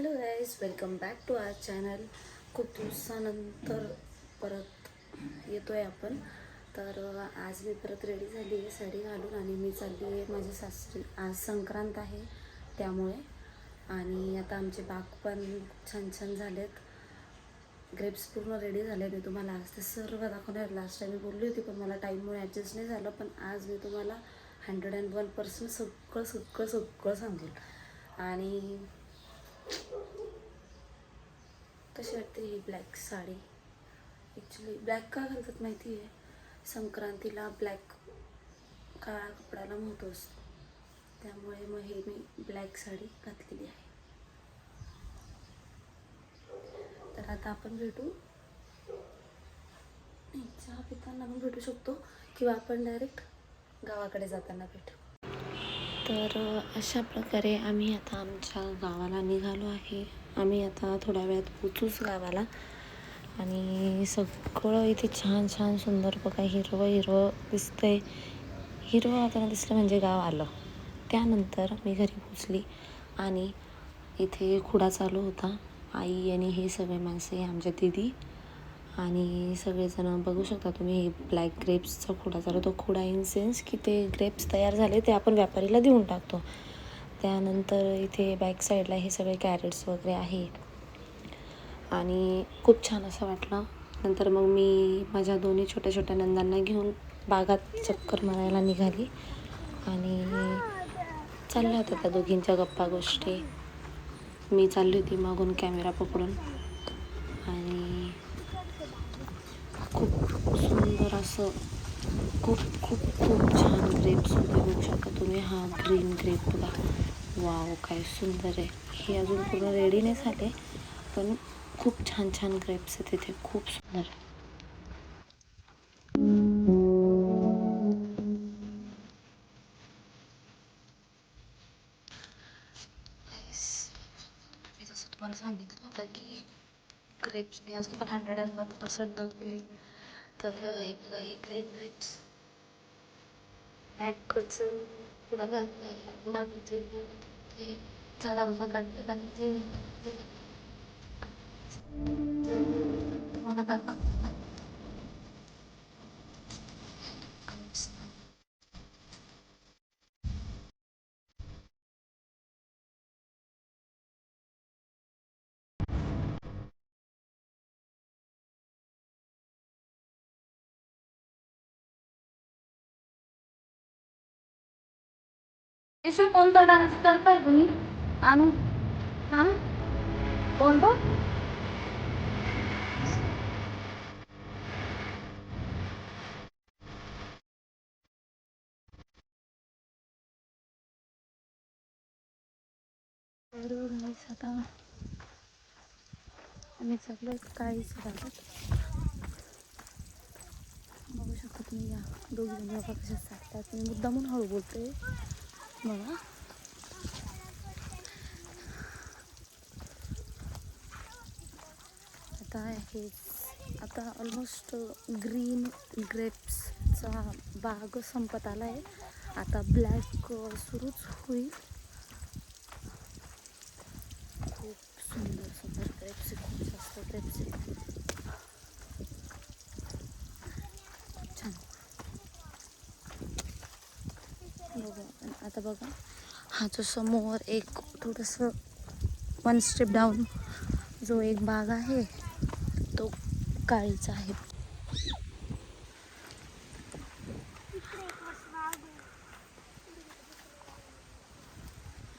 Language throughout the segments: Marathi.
Hello guys, welcome back to our channel. खूप दिवसानंतर परत येतो आहे आपण. तर आज मी परत रेडी झाली आहे साडी घालून आणि मी चालली आहे माझ्या सासरी. आज संक्रांत आहे त्यामुळे. आणि आता आमचे बाग पण छान छान झालेत. ग्रेप्स पूर्ण रेडी झाले. मी तुम्हाला आज ते सर्व दाखवणार. लास्ट टाईम मी बोलली होती पण मला टाईममुळे ॲडजस्ट नाही झालं. पण आज मी तुम्हाला 101% सगळं सगळं सगळं सांगेल. आणि कशी वाटते ही ब्लॅक साडी. ॲक्च्युली ब्लॅक का घालतात माहिती आहे? संक्रांतीला ब्लॅक काळा कपड्याला महत्त्व असतो, त्यामुळे मग हे मी ब्लॅक साडी घातलेली आहे. तर आता आपण भेटू. नाही, चहा पिताना पण भेटू शकतो किंवा आपण डायरेक्ट गावाकडे जाताना भेटू. तर अशा प्रकारे आम्ही आता आमच्या गावाला निघालो आहे. आम्ही आता थोड्या वेळात पोचूच गावाला. आणि सगळं इथे छान छान सुंदर बघा, हिरवं हिरवं दिसतंय. हिरवं वातावरण दिसलं म्हणजे गाव आलं. त्यानंतर मी घरी पोचली आणि इथे खुडा चालू होता. आई आणि हे सगळे माणसे, आमच्या दीदी आणि सगळेजण बघू शकता तुम्ही. हे ब्लॅक ग्रेप्सचा खुडा चालू होतो. खुडा इन सेन्स की ते ग्रेप्स तयार झाले ते आपण व्यापारीला देऊन टाकतो. त्यानंतर इथे बॅक साईडला हे सगळे कॅरेट्स वगैरे आहे आणि खूप छान असं वाटलं. नंतर मग मी माझ्या दोन्ही छोट्या छोट्या नंदांना घेऊन बागात चक्कर मारायला निघाली आणि चालल्या होत्या त्या दोघींच्या गप्पा गोष्टी. मी चालली होती मागून कॅमेरा पकडून. आणि खूप सुंदर असं खूप खूप खूप छान ग्रेप्स होते. बघू शकता तुम्ही. हा ग्रीन ग्रेप बघा, वाव काय सुंदर आहे. हे अजून पूर्ण रेडी नाही झाले पण खूप छान छान ग्रेप्स आहेत तिथे, खूप सुंदर. मी जसं तुम्हाला सांगितलं होतं की ग्रेप्स मी अजून पण 101% नव्हते. तर हे ग्रेप ग्रेप्स ॲडकडचं पुढं घालते ते झाडांना काढते मला काय इसे कोणता डान्स करताय तुम्ही? आणू हां कोणता? आता आम्ही सगळं काळीच घालत. बघू शकता तुम्ही. या दोघी जणी बाबा कशा सांगतात. मी मुद्दा म्हणून हळू बोलते बघा. आता हे आता ऑलमोस्ट ग्रीन ग्रेप्सचा बाग संपत आला आहे. आता ब्लॅक सुरूच होईल. खूप सुंदर सुंदर ग्रेप्स आहे, खूप जास्त ग्रेप्स आहे. छान बघा. आता बघा, हा जो समोर एक थोडंसं 1 स्टेप डाऊन जो एक बाग आहे तो काळीचा आहे.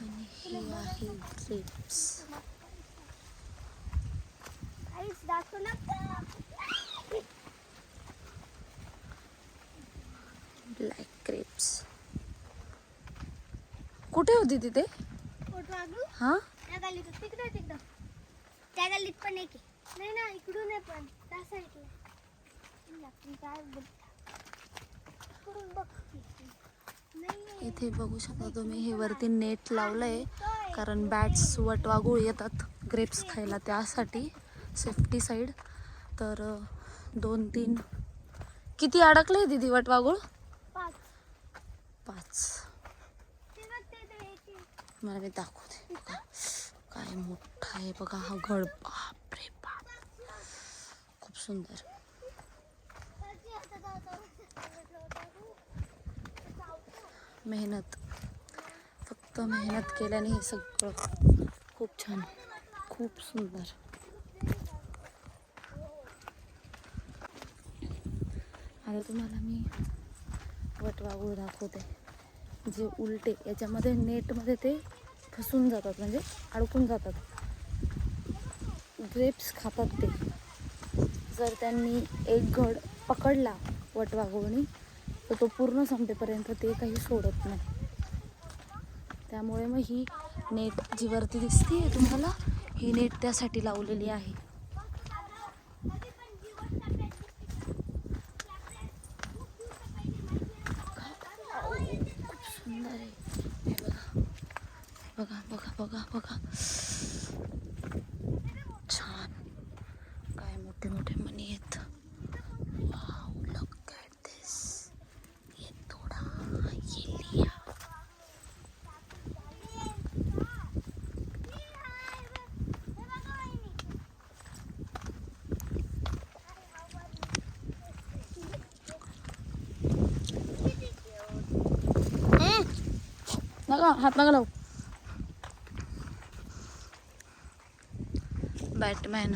आणि हे आहे ग्रेप्स. Black grapes. कुठे होती तिथे? हां तिकडं त्या गल्लीत पण एक नाही ना, इकडून आहे पण त्या साईडला इथे बघू शकता तुम्ही. हे वरती नेट लावलंय कारण बॅट्स वटवाघूळ येतात ग्रेप्स खायला, त्यासाठी सेफ्टी साईड. तर 2-3 किती अडकले दीदी वटवाघूळ? 5. मला मी दाखवते काय मोठा आहे बघा हा गड. बापरे बाप, खूप सुंदर. मेहनत, फक्त मेहनत केल्याने हे सगळं खूप छान, खूप सुंदर. आता तुम्हाला मी वटवाघूळ दाखवते, जे उलटे याच्यामध्ये नेटमध्ये ते फसून जातात, म्हणजे अडकून जातात. ग्रेप्स खातात ते. जर त्यांनी एक घड पकडला वटवाघूळनी तर तो पूर्ण संपेपर्यंत ते काही सोडत नाही. त्यामुळे मग ही नेट जी वरती दिसते तुम्हाला, ही नेट त्यासाठी लावलेली आहे. खूप सुंदर आहे हे बघा बघा बघा बघा, छान. काय मोठे मोठे मणी आहेत. वाव, लुक ॲट दिस. ये थोडा, ये लिया. नका हात नका लावू. बॅटमॅन.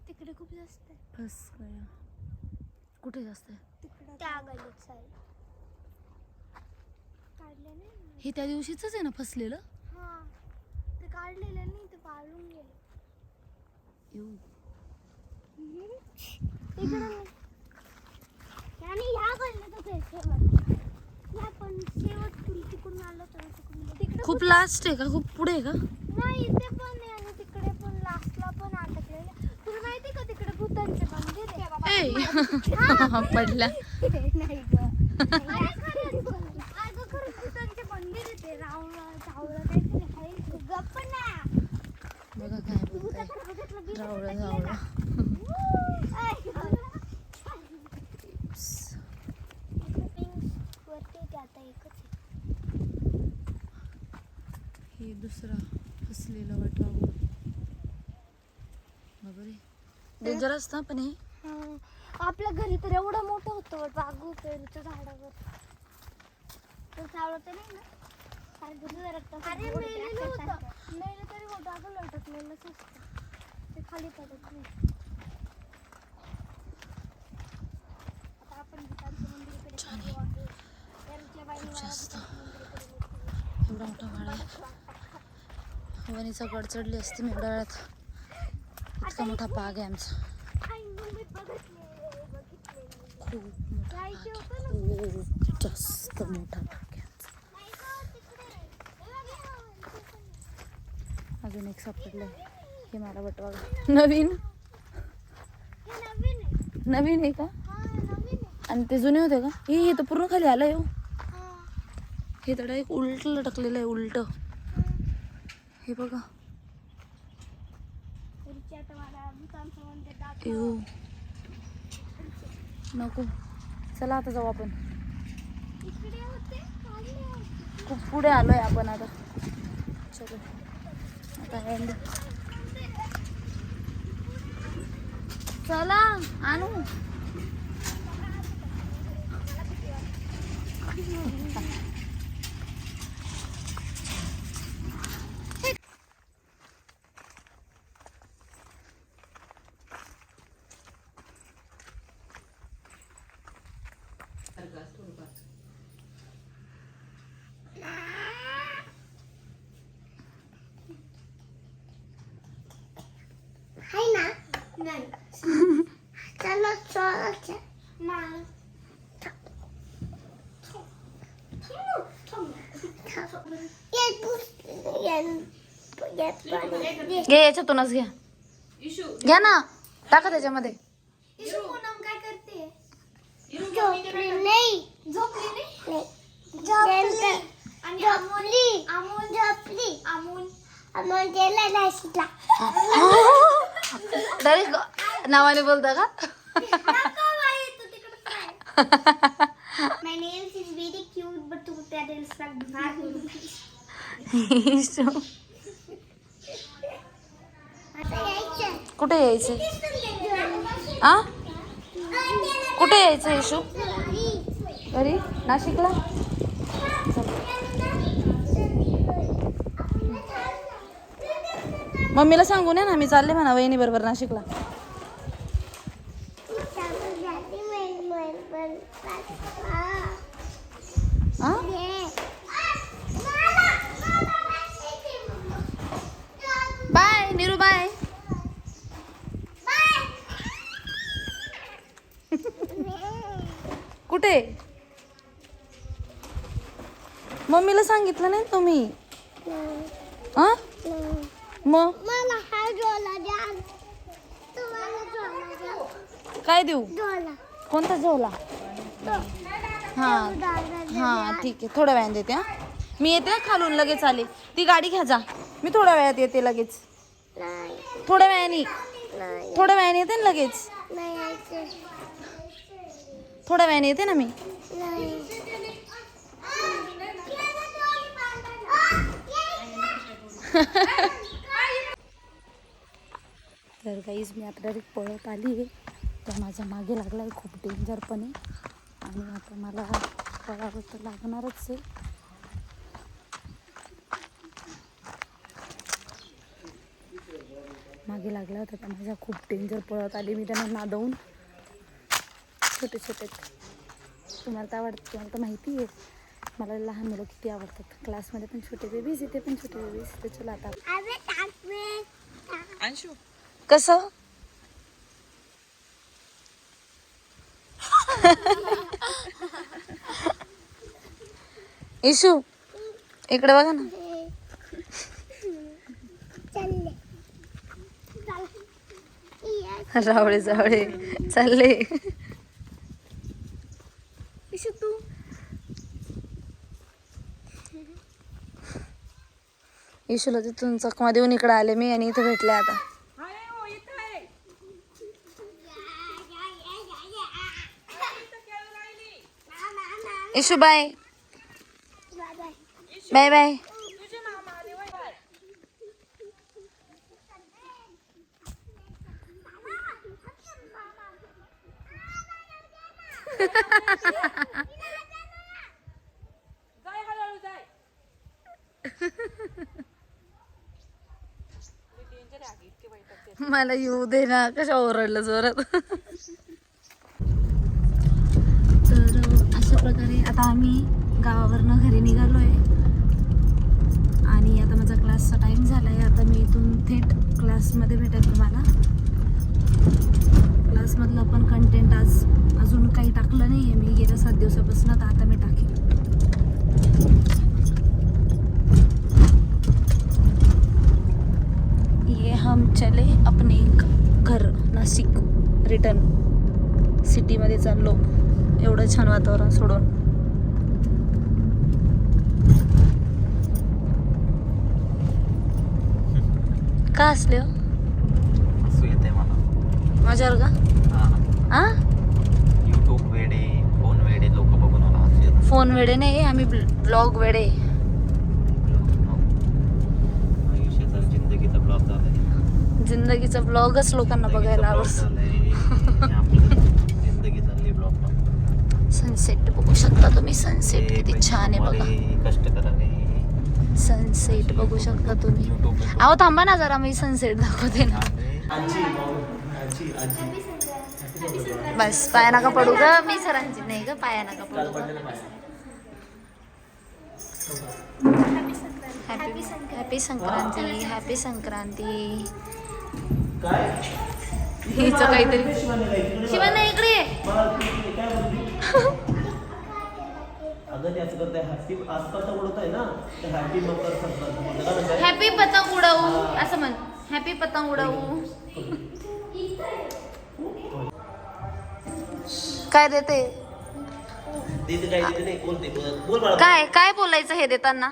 तिकडे खूप जास्त आहे. फस गया. कुठे जास्त आहे? तिकडे त्या गलीत साईड काढले नाही. हे त्या दिवशीच आहे ना फसलेलं. हा, ते काढलेलं नाही, ते पाळून गेले. येऊ आणि ह्या गल्लीत शेवट, ह्या पण शेवट तिकडून आलं तर तिकडे खूप लास्ट आहे का? खूप पुढे आहे का? नाही, इथे पण आहे आणि तिकडे पण लास्टला पण अटकलेलं. तुला माहिती का तिकडे भूतांचे मंदिर आहे? पडला. नाही ग, अगं खरंच भूतांचे मंदिर आहे ते. रावळं चावळं काहीतरी आहे. गप्प ना, बघा काय बोलताय. रावळं जावळं. हे दुसरा फसलेलं वटवाघूळ. बापरे, डेंजर असतं पण हे. आपल्या घरी तर एवढं मोठं होतं बागू पेरूच्या झाडावर. तर चावलं तर नाही ना? अरे मेलेलं होतं, मेलं तरी होतं. अगं लटकलेलंच असतं, ते खाली पडत नाही. आता आपण भूतांच्या मंदिराकडे चाललो आहे. पेरूच्या बाईने जास्त एवढा मोठा वाडा आहे. वणीचा गड चढली असते मी एवढ्या वेळात. इतका मोठा बाग आहे आमचा. खूप मोठा बाग आहे. खूप जास्त मोठा बाग आहे आमचा. अजून एक सापडलंय, हे मला वटवाघूळ. नवीन नवीन आहे का? आणि ते जुने होते का? हे तर पूर्ण खाली आलंय. हो, हे तर एक उलट लटकलेलं आहे, उलट. हे बघा. येऊ नको, चला आता जाऊ आपण. खूप पुढे आलोय आपण आता. चलो आता एंड. चला आणू. हाय ना? नाही. चला चला नाही. घे, याच्यातूनच घ्या. घ्या ना, टाका त्याच्यामध्ये. पूनम काय करते? झोपली नाही. झोपली नाही. झोपली आणि अमोल अमोल झोपली. अमोल अमोल गेला नाशिकला. डायरेक्ट नावाने बोलता का? नको बाई, तू तिकडे काय? नाही nails is very cute, but that is like issue कुठे यायचं? आ कुठे यायचं इशू? घरी नाशिकला? मम्मीला सांगून या ना, मी चालले म्हणा वहिनी बरोबर नाशिकला. Bye Neeru, bye. कुठे? मम्मीला सांगितलं नाही तुम्ही? आ मग मला हा झोला द्या. तुम्हाला झोला द्या. काय देऊ? झोला. कोणता झोला? हा हा ठीक आहे, थोड्या वेळाने देते. हा मी येते खालून, लगेच आले. ती गाडी घ्या जा, मी थोड्या वेळात येते लगेच. नाही थोड्या वेळाने, नाही थोड्या वेळाने येते ना लगेच. नाही यायचं. थोड्या वेळाने येते ना मी. नाही. तर गाईज मी आता डायरेक्ट पळत आली आहे. तर माझ्या मागे लागला आहे खूप डेंजरपणे, आणि आता मला पळावं तर लागणारच आहे. मागे लागला होता तर माझ्या खूप डेंजर पळत आली मी त्यांना नादवून. छोटे छोटे, तुम्हाला तर आवडतं, तुम्हाला तर माहिती आहे मला लहान मुलं किती आवडतात. क्लासमध्ये पण छोटे बेबीज, इथे पण छोटे बेबीज. तर चला आता कसं इशू इकडे बघा ना. रावळे जावळे चालले. इशू तू इशूला तिथून चकमा देऊन इकडे आले मी, आणि इथे भेटले आता. Ishu bye bye bye. मला येऊ दे ना, कशा ओरडलं जोरात. तर अशा प्रकारे आता आम्ही गावावरनं घरी निघालो आहे, आणि आता माझा क्लासचा टाईम झाला आहे. आता मी इथून थेट क्लासमध्ये भेटेल तुम्हाला. क्लासमधलं पण कंटेंट आज अजून काही टाकलं नाही आहे मी गेल्या 7 दिवसापासून, तर आता मी टाकेन. ये हम चले अपने घर नाशिक, रिटर्न सिटीमध्ये चाललो. एवढं छान वातावरण सोडून. का असले हो माझ्यावर का? आ यूट्यूब वेडे, फोन वेडे लोक बघून मला हसतात. फोन वेडे नाही, आम्ही ब्लॉग वेडे. आयुष्याचा जिंदगीचा ब्लॉग झालाय. जिंदगीचा ब्लॉगच लोकांना बघायला आवडतो. जिंदगी चालली ब्लॉग. सनसेट बघू शकता तुम्ही. सनसेट किती छान आहे बघा. कष्ट करावे. सनसेट बघू शकता तुम्ही. अहो थांबा ना जरा, मी सनसेट दाखवते ना. बस पाया नका पडू ग, मी सरांची नाही ग, पाया नका पडू ग. Happy Sankranti, happy Sankranti. हिचं काहीतरी शिवाना इकडे ये. अगं त्याचं करताय हॅपी आसपास उडवताय ना, तर हॅपी मकर संक्रांत. हॅपी पतंग उडवू असं म्हण. हॅपी पतंग उडवू. काय देते? काय काय बोलायचं हे देताना?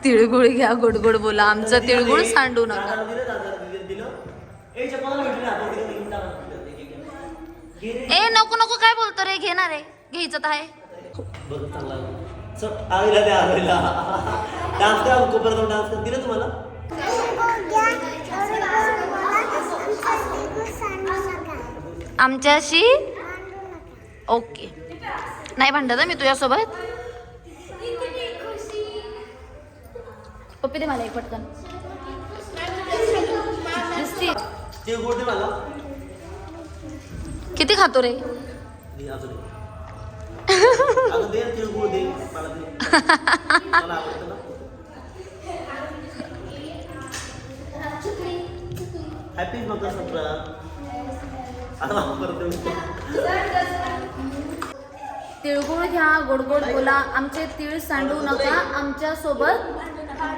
तिळगुळ घ्या, गोड गोड बोला. आमचा तिळगुळ सांडू नका. एक चप्पल भेटली ना तो घेऊन टाका. घे रे. ए नको नको काय बोलतो रे, घेणार आहे, घ्यायचं तर आहे. बरं चांगला चल आईला द्या आईला डान्स करा कोपऱ्यात डान्स कर दिलं तुम्हाला आमच्याशी ओके. नाही भांडत मी तुझ्यासोबत. पप्पी दे मला एक पटकन. दिसती. तिळगुळ दे मला. किती खातो रे? दे अजून अगं दे तिळगुळ दे मला दे मला आवडतं ना. हॅपी मकर संक्रांत. आता माफ करतो. तिळगुळ घ्या, गोड गोड बोला, आमचे तीळ सांडू नका, आमच्या सोबत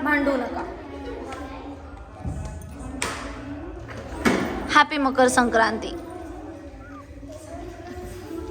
भांडू नका. हॅपी मकर संक्रांती.